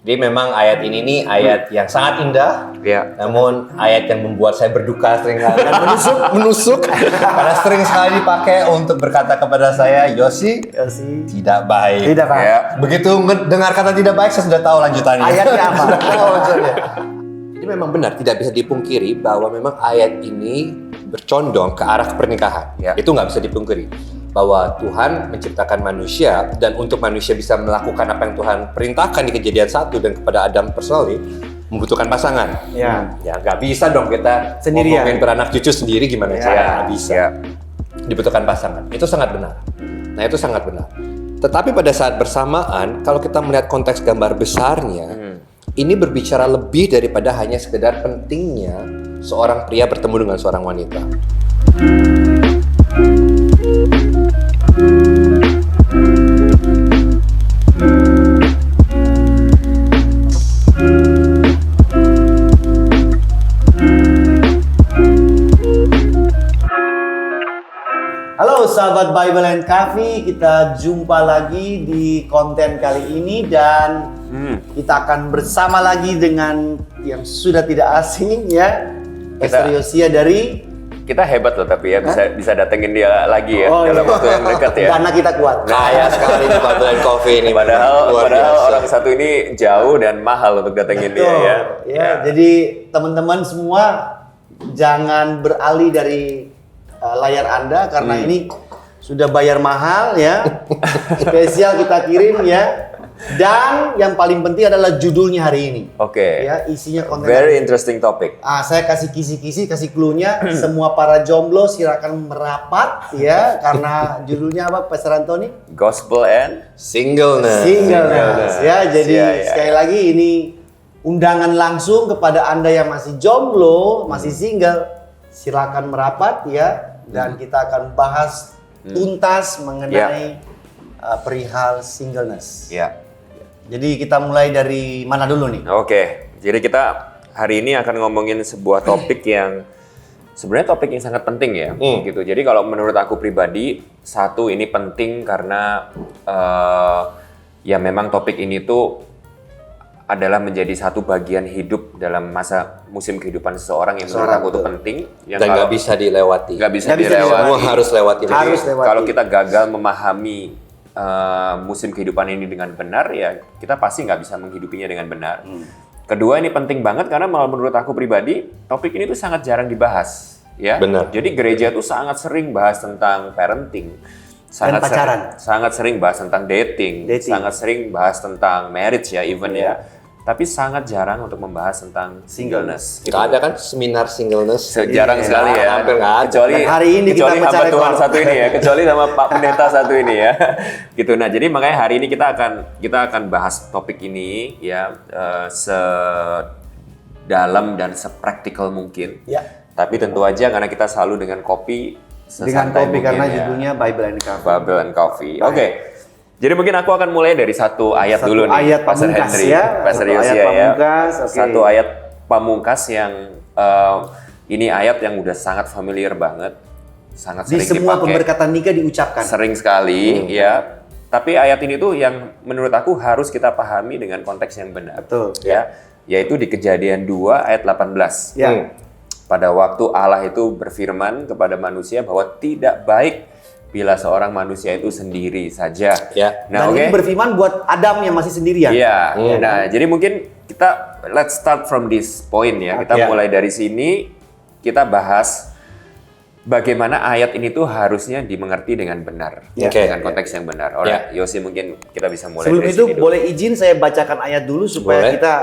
Jadi memang ayat ini nih ayat yang sangat indah, namun ayat yang membuat saya berduka seringkali dan menusuk karena sering sekali dipakai untuk berkata kepada saya, Yosi, tidak baik. Tidak baik. Ya. Begitu dengar kata tidak baik, saya sudah tahu lanjutannya. Ayatnya apa? Jadi memang benar, tidak bisa dipungkiri bahwa memang ayat ini bercondong ke arah pernikahan. Itu nggak bisa dipungkiri. Bahwa Tuhan menciptakan manusia dan untuk manusia bisa melakukan apa yang Tuhan perintahkan di Kejadian 1 dan kepada Adam personally membutuhkan pasangan. Ya nggak bisa dong kita sendirian ngomongin beranak cucu sendiri gimana cara? Nggak bisa. Dibutuhkan pasangan. Itu sangat benar. Nah itu sangat benar. Tetapi pada saat bersamaan kalau kita melihat konteks gambar besarnya, ini berbicara lebih daripada hanya sekedar pentingnya seorang pria bertemu dengan seorang wanita. Halo sahabat Bible and Coffee, kita jumpa lagi di konten kali ini dan kita akan bersama lagi dengan yang sudah tidak asing ya, Pastor Yosia dari. Kita hebat loh tapi ya bisa datengin dia lagi ya dalam waktu yang dekat ya. Karena kita kuat. Kaya sekali nih Bible and Coffee ini. Padahal orang satu ini jauh dan mahal untuk datengin dia ya. Jadi teman-teman semua jangan beralih dari layar Anda karena ini sudah bayar mahal ya. Spesial kita kirim ya. Dan yang paling penting adalah judulnya hari ini. Oke. Ya, isinya konten. Very interesting topic. Saya kasih kisi-kisi, kasih clue-nya. Semua para jomblo silakan merapat ya karena judulnya apa, Pastor Anthony? Gospel and Singleness. Ya, jadi sekali lagi ini undangan langsung kepada Anda yang masih jomblo, masih single, silakan merapat ya dan kita akan bahas tuntas mengenai perihal singleness. Jadi kita mulai dari mana dulu nih? Oke, jadi kita hari ini akan ngomongin sebuah topik yang sebenarnya topik yang sangat penting ya, gitu. Jadi kalau menurut aku pribadi, satu ini penting karena ya memang topik ini tuh adalah menjadi satu bagian hidup dalam musim kehidupan seseorang yang menurut aku tuh penting. Yang nggak bisa dilewati. Nggak bisa dilewati. Semua harus lewati. Kalau kita gagal memahami musim kehidupan ini dengan benar, ya kita pasti nggak bisa menghidupinya dengan benar. Kedua, ini penting banget karena malah menurut aku pribadi, topik ini tuh sangat jarang dibahas. Ya? Benar. Jadi gereja tuh sangat sering bahas tentang parenting. Sangat sering bahas tentang dating. Sangat sering bahas tentang marriage ya, even ya. Tapi sangat jarang untuk membahas tentang singleness. Gitu. Ada kan seminar singleness? Jarang sekali ya. Hampir nggak ada. Kecuali hari ini kecuali kita hamba Tuhan satu ini ya. Kecuali sama Pak Pendeta satu ini ya. Gitu. Nah, jadi makanya hari ini kita akan bahas topik ini ya sedalam dan sepraktikal mungkin. Ya. Tapi tentu aja karena kita selalu dengan kopi. Dengan kopi karena judulnya Bible and Coffee. Bible and Coffee. Oke. Jadi mungkin aku akan mulai dari satu ayat dulu nih, ayat Pastor pamungkas, Henry, ya. Pastor Yosia ya. Satu ayat pamungkas yang ini ayat yang udah sangat familiar banget, sangat sering dipakai. Di semua pemberkatan nikah diucapkan. Sering sekali, ya. Tapi ayat ini tuh yang menurut aku harus kita pahami dengan konteks yang benar. Betul. Ya, yaitu di Kejadian 2 ayat 18. Ya. Pada waktu Allah itu berfirman kepada manusia bahwa tidak baik bila seorang manusia itu sendiri saja. Ya. Dan Nah, ini berfirman buat Adam yang masih sendirian. Iya. Nah, jadi mungkin kita let's start from this point ya. Kita mulai dari sini, kita bahas bagaimana ayat ini tuh harusnya dimengerti dengan benar, dengan konteks yang benar. Yosi mungkin kita bisa mulai Sebelum dari itu sini dulu. boleh izin saya bacakan ayat dulu supaya kita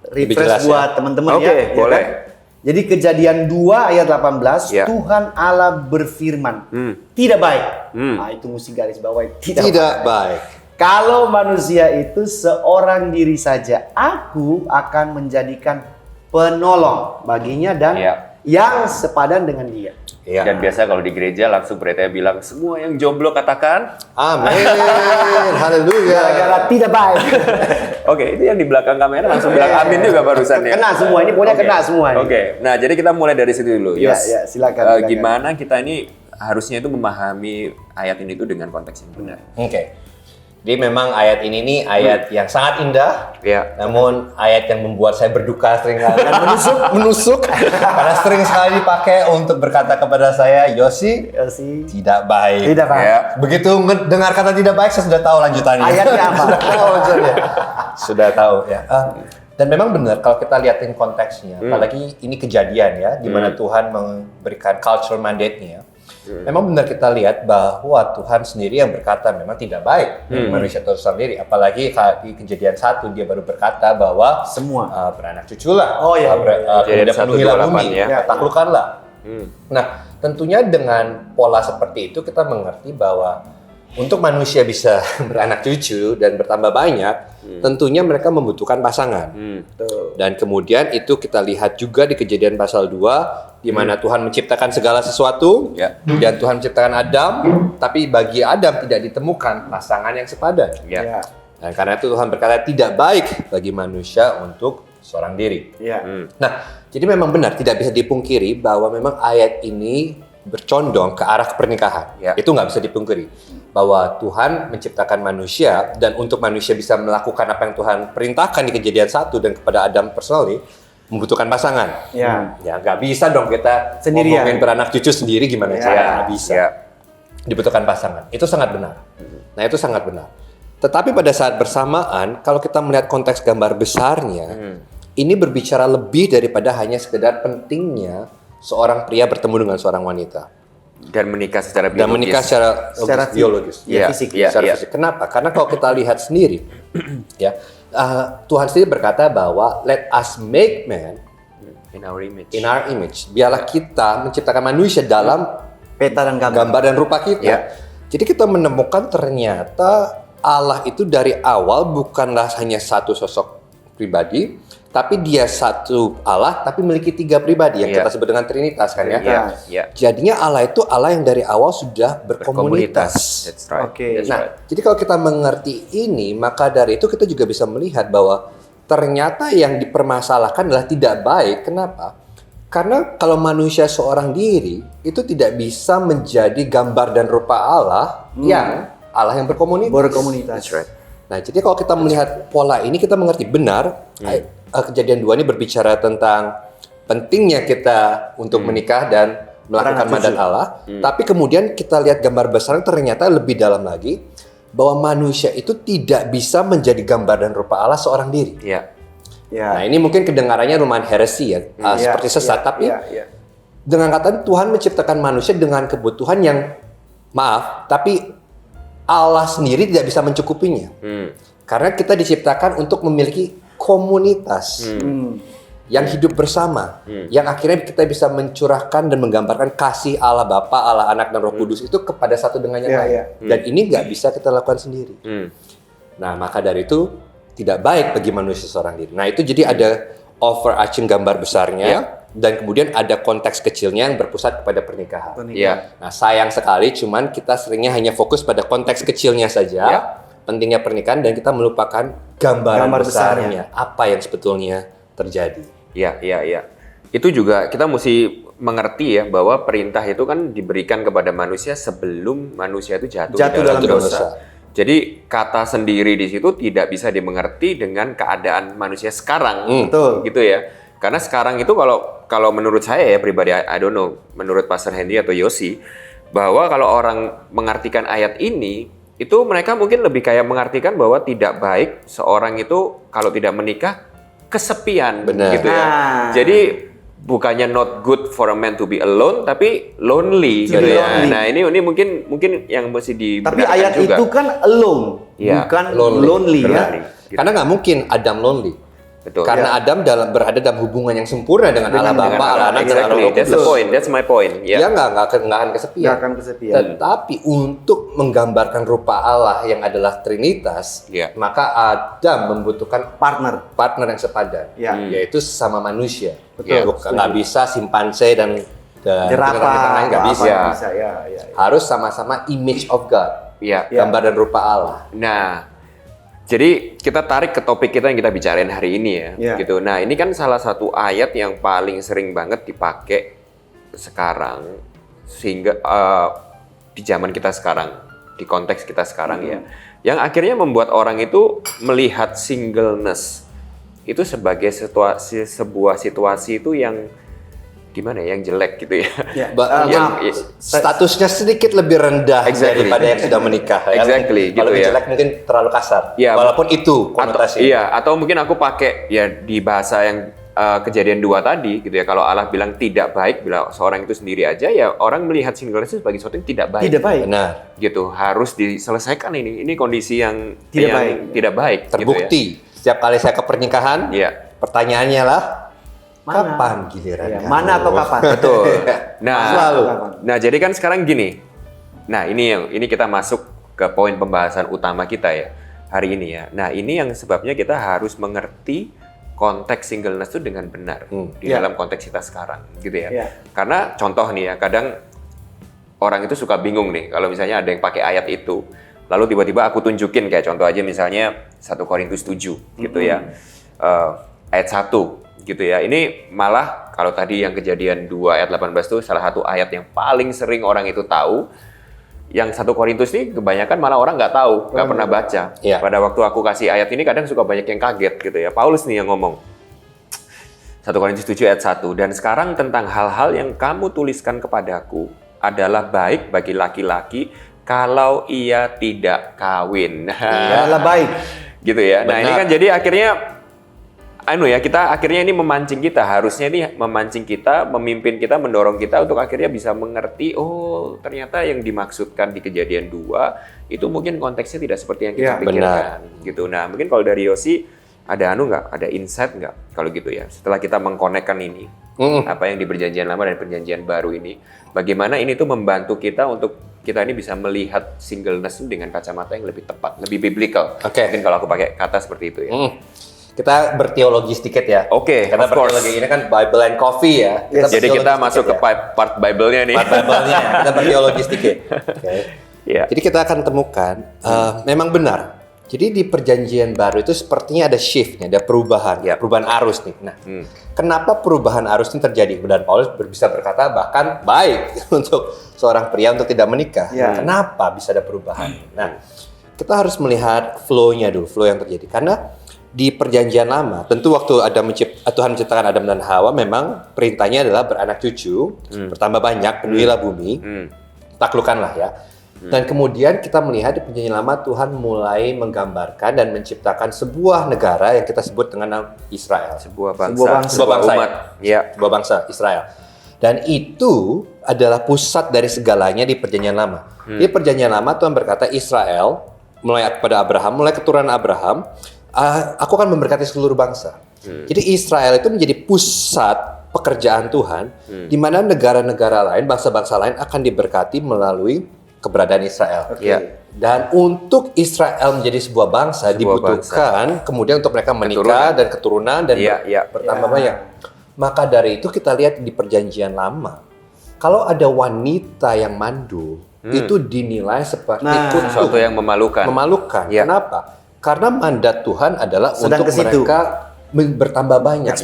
refresh buat teman-teman ya. Oke, boleh. Kan? Jadi Kejadian 2 ayat 18, Tuhan Allah berfirman, tidak baik. Nah, itu mesti garis bawahi, tidak baik. Kalau manusia itu seorang diri saja, aku akan menjadikan penolong baginya dan yang sepadan dengan dia. Dan biasa kalau di gereja langsung pendeta bilang, semua yang jomblo katakan amin. Haleluya. Gara-gara tidak baik. Oke, itu yang di belakang kamera langsung bilang amin juga barusan ya. Kena semua, ini pokoknya kena semua. Oke, nah jadi kita mulai dari situ dulu. Iya, silakan. Gimana kita ini harusnya itu memahami ayat ini itu dengan konteks yang benar. Oke. Jadi memang ayat ini nih ayat yang sangat indah, Ya. namun ayat yang membuat saya berduka seringkali dan menusuk karena sering sekali dipakai untuk berkata kepada saya, Yosi, tidak baik. Tidak baik. Ya. Begitu dengar kata tidak baik, saya sudah tahu lanjutannya. Ayatnya apa? Sudah tahu lanjutannya. Sudah tahu ya. Dan memang benar kalau kita lihatin konteksnya, apalagi ini kejadian ya, di mana Tuhan memberikan cultural mandate-nya. Memang benar kita lihat bahwa Tuhan sendiri yang berkata memang tidak baik manusia itu sendiri. Apalagi di kejadian 1 dia baru berkata bahwa Semua. beranak cuculah. Oh, iya. Kemudian Kejadian 1:28 penuhilah bumi, ya. taklukkanlah. Nah, tentunya dengan pola seperti itu kita mengerti bahwa untuk manusia bisa beranak cucu dan bertambah banyak, tentunya mereka membutuhkan pasangan. Dan kemudian itu kita lihat juga di Kejadian pasal 2, di mana Tuhan menciptakan segala sesuatu, dan Tuhan menciptakan Adam, tapi bagi Adam tidak ditemukan pasangan yang sepadan. Ya. Dan karena itu Tuhan berkata tidak baik bagi manusia untuk seorang diri. Nah, jadi memang benar tidak bisa dipungkiri bahwa memang ayat ini bercondong ke arah pernikahan. Itu nggak bisa dipungkiri bahwa Tuhan menciptakan manusia dan untuk manusia bisa melakukan apa yang Tuhan perintahkan di Kejadian 1 dan kepada Adam personally membutuhkan pasangan. Ya nggak bisa dong kita Sendirian. ngomongin beranak cucu sendiri gimana cara, nggak bisa. Dibutuhkan pasangan. Itu sangat benar. Nah, itu sangat benar. Tetapi pada saat bersamaan kalau kita melihat konteks gambar besarnya, ini berbicara lebih daripada hanya sekedar pentingnya seorang pria bertemu dengan seorang wanita. Dan menikah secara biologis. Dan menikah secara biologis. fisik. Secara fisik. Kenapa? Karena kalau kita lihat sendiri, ya Tuhan sendiri berkata bahwa let us make man In our image. in our image. Biarlah kita menciptakan manusia dalam Peta dan gambar. dan rupa kita. Jadi kita menemukan ternyata Allah itu dari awal bukanlah hanya satu sosok pribadi, tapi dia satu Allah tapi memiliki 3 pribadi yang kita sebut dengan Trinitas kan ya. Jadinya Allah itu Allah yang dari awal sudah berkomunitas. That's right. Oke. That's Nah, right. jadi kalau kita mengerti ini, maka dari itu kita juga bisa melihat bahwa ternyata yang dipermasalahkan adalah tidak baik. Kenapa? Karena kalau manusia seorang diri itu tidak bisa menjadi gambar dan rupa Allah yang Allah yang berkomunitas. Berkomunitas. That's right. Nah, jadi kalau kita melihat pola ini kita mengerti benar Kejadian 2 ini berbicara tentang pentingnya kita untuk menikah dan melakukan Beranak madan cucu. Allah. Tapi kemudian kita lihat gambar besar ternyata lebih dalam lagi bahwa manusia itu tidak bisa menjadi gambar dan rupa Allah seorang diri. Nah, ini mungkin kedengarannya lumayan heresi ya, seperti sesat. Tapi dengan kata Tuhan menciptakan manusia dengan kebutuhan yang tapi Allah sendiri tidak bisa mencukupinya. Karena kita diciptakan untuk memiliki komunitas yang hidup bersama, yang akhirnya kita bisa mencurahkan dan menggambarkan kasih Allah Bapa, Allah Anak dan Roh Kudus itu kepada satu dengan yang lain. Dan ini nggak bisa kita lakukan sendiri. Nah, maka dari itu tidak baik bagi manusia seorang diri. Nah, itu jadi ada overarching gambar besarnya, dan kemudian ada konteks kecilnya yang berpusat kepada pernikahan. Nah, sayang sekali, cuman kita seringnya hanya fokus pada konteks kecilnya saja, pentingnya pernikahan, dan kita melupakan gambar besarnya, apa yang sebetulnya terjadi. Iya. Itu juga kita mesti mengerti ya bahwa perintah itu kan diberikan kepada manusia sebelum manusia itu jatuh dalam dosa. Jadi kata sendiri di situ tidak bisa dimengerti dengan keadaan manusia sekarang, Betul. gitu ya. Karena sekarang itu kalau menurut saya ya pribadi, I don't know, menurut Pastor Henry atau Yosi, bahwa kalau orang mengartikan ayat ini, itu mereka mungkin lebih kayak mengartikan bahwa tidak baik seorang itu kalau tidak menikah kesepian, gitu ya. Jadi bukannya not good for a man to be alone, tapi lonely, gitu ya. Nah ini mungkin yang mesti dibenarkan juga. Tapi ayat itu kan alone, bukan lonely ya. Gitu. Karena nggak mungkin Adam lonely. Betul. Karena Adam berada dalam hubungan yang sempurna dengan Allah Bapa, Allah Anak, dan Allah Roh That's the Kudus. point. That's my point. Dia nggak akan kesepian. Nggak akan kesepian. Tetapi untuk menggambarkan rupa Allah yang adalah Trinitas, maka Adam membutuhkan partner yang sepadan, yaitu sesama manusia. Nggak bisa simpanse dan jerapah, nggak bisa. Harus sama-sama image of God, gambar dan rupa Allah. Nah, jadi kita tarik ke topik kita yang kita bicarain hari ini ya, gitu. Nah, ini kan salah satu ayat yang paling sering banget dipakai sekarang, sehingga di zaman kita sekarang, di konteks kita sekarang ya. Yang akhirnya membuat orang itu melihat singleness itu sebagai sebuah situasi itu yang gimana ya, yang jelek gitu ya. Statusnya sedikit lebih rendah daripada yang sudah menikah. Exactly, Kalau gitu ya. jelek mungkin terlalu kasar. Ya, walaupun itu konotasi. Atau mungkin aku pakai ya di bahasa yang kejadian 2 tadi gitu ya. Kalau Allah bilang tidak baik, bila seorang itu sendiri aja, ya orang melihat singleness itu sebagai sesuatu yang tidak baik. Tidak baik. Benar. Gitu, harus diselesaikan ini. Ini kondisi yang tidak baik. Terbukti. Gitu ya. Setiap kali saya ke pernikahan, pertanyaannya lah, kapan giliran kamu? Mana atau kapan? Betul. Selalu. Nah, jadi kan sekarang gini. Nah, ini kita masuk ke poin pembahasan utama kita ya hari ini ya. Nah, ini yang sebabnya kita harus mengerti konteks singleness itu dengan benar di dalam konteks kita sekarang, gitu ya. Karena contoh nih ya, kadang orang itu suka bingung nih kalau misalnya ada yang pakai ayat itu, lalu tiba-tiba aku tunjukin kayak contoh aja misalnya 1 Korintus 7 gitu ya, ayat 1 gitu ya. Ini malah kalau tadi yang kejadian 2 ayat 18 itu salah satu ayat yang paling sering orang itu tahu. Yang 1 Korintus ini kebanyakan malah orang nggak tahu, nggak pernah baca. Pada waktu aku kasih ayat ini kadang suka banyak yang kaget gitu ya. Paulus nih yang ngomong. 1 Korintus 7 ayat 1. Dan sekarang tentang hal-hal yang kamu tuliskan kepadaku adalah baik bagi laki-laki kalau ia tidak kawin. Adalah baik. Gitu ya. Nah, Benar. ini kan jadi akhirnya kita akhirnya ini memancing kita, harusnya ini memancing kita, memimpin kita, mendorong kita untuk akhirnya bisa mengerti, oh ternyata yang dimaksudkan di kejadian 2 itu mungkin konteksnya tidak seperti yang kita pikirkan. Gitu. Nah, mungkin kalau dari Yosi ada ada insight nggak kalau gitu ya, setelah kita mengkonekkan ini, apa yang di perjanjian lama dan perjanjian baru ini, bagaimana ini tuh membantu kita untuk kita ini bisa melihat singleness dengan kacamata yang lebih tepat, lebih biblical. Mungkin kalau aku pakai kata seperti itu ya. Kita berteologi sedikit ya. Karena of course. berteologi ini kan Bible and Coffee ya. Jadi kita masuk ke part Bible-nya nih. Part Bible-nya. Kita berteologi sedikit. Jadi kita akan temukan memang benar. Jadi di perjanjian baru itu sepertinya ada shift-nya, ada perubahan, perubahan arus nih. Nah, kenapa perubahan arus ini terjadi? Dan Paulus bisa berkata bahkan baik untuk seorang pria untuk tidak menikah. Kenapa bisa ada perubahan? Nah, kita harus melihat flow-nya dulu, flow yang terjadi. Karena di perjanjian lama, tentu waktu Tuhan menciptakan Adam dan Hawa, memang perintahnya adalah beranak cucu, bertambah banyak, penuhilah bumi, taklukkanlah ya. Dan kemudian kita melihat di perjanjian lama Tuhan mulai menggambarkan dan menciptakan sebuah negara yang kita sebut dengan Israel. Sebuah bangsa. Sebuah bangsa. Umat. Ya. Sebuah bangsa, Israel. Dan itu adalah pusat dari segalanya di perjanjian lama. Di perjanjian lama Tuhan berkata Israel, mulai kepada Abraham, mulai keturunan Abraham, aku akan memberkati seluruh bangsa. Jadi Israel itu menjadi pusat pekerjaan Tuhan, di mana negara-negara lain, bangsa-bangsa lain akan diberkati melalui keberadaan Israel. Dan untuk Israel menjadi sebuah bangsa dibutuhkan kemudian untuk mereka menikah dan keturunan dan bertambah banyak. Maka dari itu kita lihat di perjanjian lama, kalau ada wanita yang mandul, itu dinilai seperti sesuatu yang memalukan. Kenapa? Karena mandat Tuhan adalah untuk mereka bertambah banyak.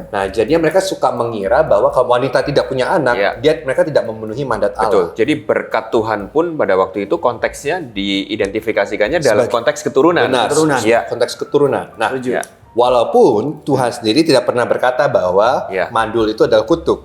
Nah, jadinya mereka suka mengira bahwa kalau wanita tidak punya anak, mereka tidak memenuhi mandat Allah. Betul. Jadi berkat Tuhan pun pada waktu itu konteksnya diidentifikasikannya dalam konteks keturunan. Benar. Konteks keturunan. Nah, walaupun Tuhan sendiri tidak pernah berkata bahwa mandul itu adalah kutuk.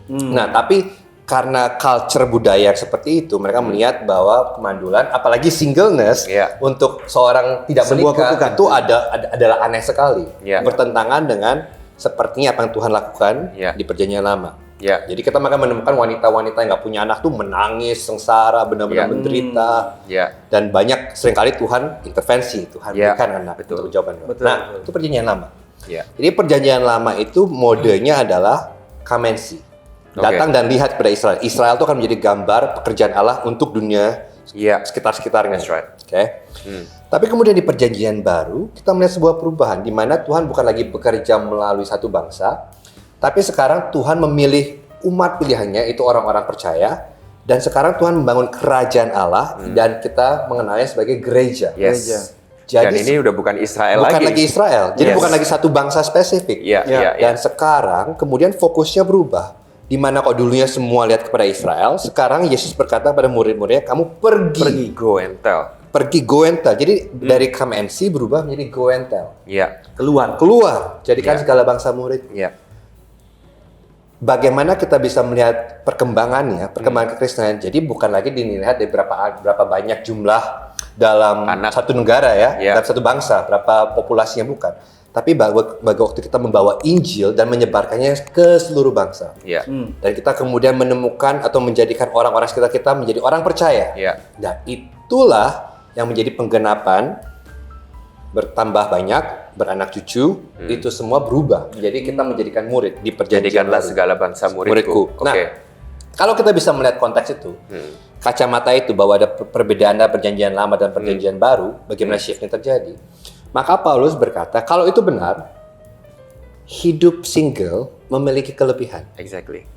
Nah, tapi karena culture budaya seperti itu, mereka melihat bahwa kemandulan, apalagi singleness, untuk seorang tidak menikah itu adalah aneh sekali, bertentangan dengan sepertinya apa yang Tuhan lakukan di perjanjian lama. Jadi kita maka menemukan wanita-wanita yang nggak punya anak tuh menangis, sengsara, benar-benar menderita, dan banyak seringkali Tuhan intervensi, Tuhan berikan anak untuk jawaban. Nah, itu perjanjian lama. Jadi perjanjian lama itu modenya adalah kamensi. Datang dan lihat kepada Israel. Israel itu akan menjadi gambar pekerjaan Allah untuk dunia sekitar-sekitarnya. Tapi kemudian di perjanjian baru, kita melihat sebuah perubahan di mana Tuhan bukan lagi bekerja melalui satu bangsa, tapi sekarang Tuhan memilih umat pilihannya, itu orang-orang percaya, dan sekarang Tuhan membangun kerajaan Allah dan kita mengenalnya sebagai gereja. Jadi, dan ini udah bukan Israel bukan lagi Israel. Jadi bukan lagi satu bangsa spesifik. Dan sekarang kemudian fokusnya berubah. Di mana kalau dulunya semua lihat kepada Israel, sekarang Yesus berkata pada murid-muridnya, kamu pergi. Go and tell. pergi go and tell. Jadi dari come and see berubah menjadi go and tell. Iya. Keluar, jadikan segala bangsa murid. Iya. Bagaimana kita bisa melihat perkembangan kekristenan. Jadi bukan lagi dilihat dari berapa banyak jumlah dalam satu negara dalam satu bangsa, berapa populasinya bukan. Tapi bagi waktu kita membawa Injil dan menyebarkannya ke seluruh bangsa. Iya. Dan kita kemudian menemukan atau menjadikan orang-orang sekitar kita menjadi orang percaya. Iya. Dan itulah yang menjadi penggenapan, bertambah banyak, beranak cucu, itu semua berubah. Jadi kita menjadikan murid di perjanjian Jadikanlah baru. segala bangsa muridku. Nah, kalau kita bisa melihat konteks itu, kacamata itu bahwa ada perbedaan antara perjanjian lama dan perjanjian baru, bagaimana shift-nya terjadi. Maka Paulus berkata, kalau itu benar, hidup single memiliki kelebihan. Exactly.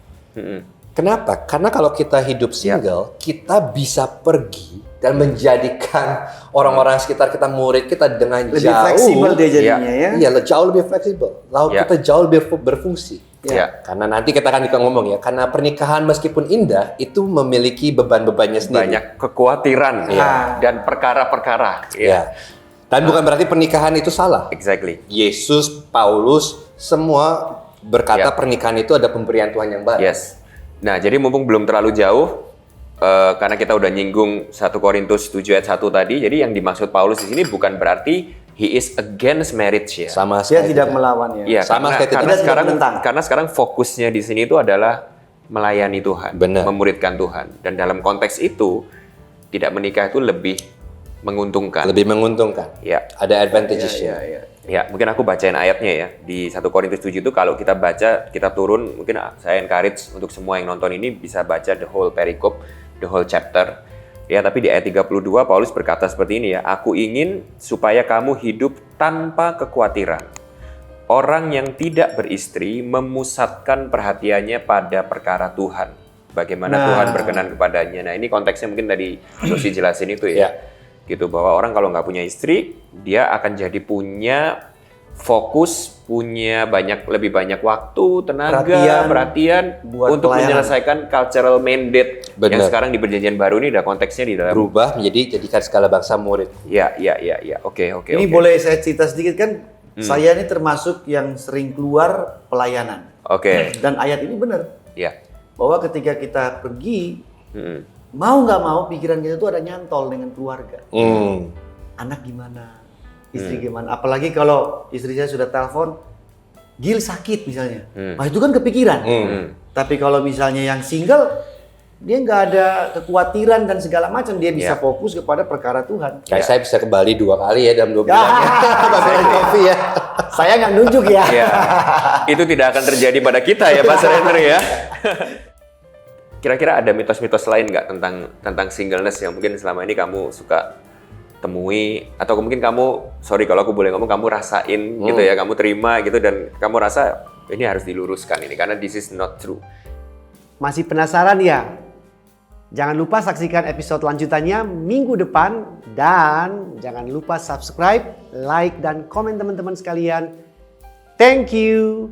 Kenapa? Karena kalau kita hidup single, kita bisa pergi dan menjadikan orang-orang sekitar kita, murid kita dengan Lebih jauh fleksibel dia jadinya ya. Iya, jauh lebih fleksibel. Lalu kita jauh lebih berfungsi. Ya. Karena nanti kita akan ngomong ya, karena pernikahan meskipun indah itu memiliki beban-bebannya sendiri. Banyak kekhawatiran dan perkara-perkara. Ya. Dan bukan berarti pernikahan itu salah. Exactly. Yesus, Paulus, semua berkata pernikahan itu ada pemberian Tuhan yang baru. Yes. Nah, jadi mumpung belum terlalu jauh, karena kita udah nyinggung 1 Korintus 7 ayat 1 tadi, jadi yang dimaksud Paulus di sini bukan berarti he is against marriage ya. Sama Dia sekali tidak melawan ya. Iya, Sama sekali tidak. karena sekarang fokusnya di sini itu adalah melayani Tuhan, Benar. memuridkan Tuhan. Dan dalam konteks itu, tidak menikah itu lebih menguntungkan. Lebih menguntungkan. Ya. Ada advantages-nya. Ya, mungkin aku bacain ayatnya ya. Di 1 Korintus 7 itu kalau kita baca, kita turun, mungkin saya encourage untuk semua yang nonton ini bisa baca the whole perikop, the whole chapter. Ya, tapi di ayat 32 Paulus berkata seperti ini ya, aku ingin supaya kamu hidup tanpa kekhawatiran. Orang yang tidak beristri memusatkan perhatiannya pada perkara Tuhan. Bagaimana Tuhan berkenan kepadanya. Nah, ini konteksnya mungkin tadi Sosi jelasin itu ya. Gitu, bahwa orang kalau nggak punya istri, dia akan jadi punya fokus, punya lebih banyak waktu, tenaga, perhatian buat untuk pelayanan. menyelesaikan cultural mandate yang sekarang di perjanjian baru ini ada konteksnya di dalam Berubah menjadi jadikan segala bangsa murid. Ya. Oke. Ini boleh saya cerita sedikit kan? Saya ini termasuk yang sering keluar pelayanan. Oke. Dan ayat ini benar. Ya. Bahwa ketika kita pergi, mau nggak mau pikiran kita tuh ada nyantol dengan keluarga. Anak gimana? Istri gimana? Apalagi kalau istri saya sudah telepon, Gil sakit misalnya. Nah itu kan kepikiran. Tapi kalau misalnya yang single, dia nggak ada kekhawatiran dan segala macam. Dia bisa fokus kepada perkara Tuhan. Kayak saya bisa ke Bali 2 kali ya dalam 2 bulan ya. Babain kopi ya. Saya nggak nunjuk ya. Ya. Itu tidak akan terjadi pada kita ya, Pak Surendra ya. Kira-kira ada mitos-mitos lain nggak tentang singleness yang mungkin selama ini kamu suka temui, atau mungkin kamu, sorry kalau aku boleh ngomong, kamu rasain gitu ya, kamu terima gitu dan kamu rasa ini harus diluruskan ini karena this is not true. Masih penasaran ya? Jangan lupa saksikan episode lanjutannya minggu depan dan jangan lupa subscribe, like dan komen teman-teman sekalian. Thank you.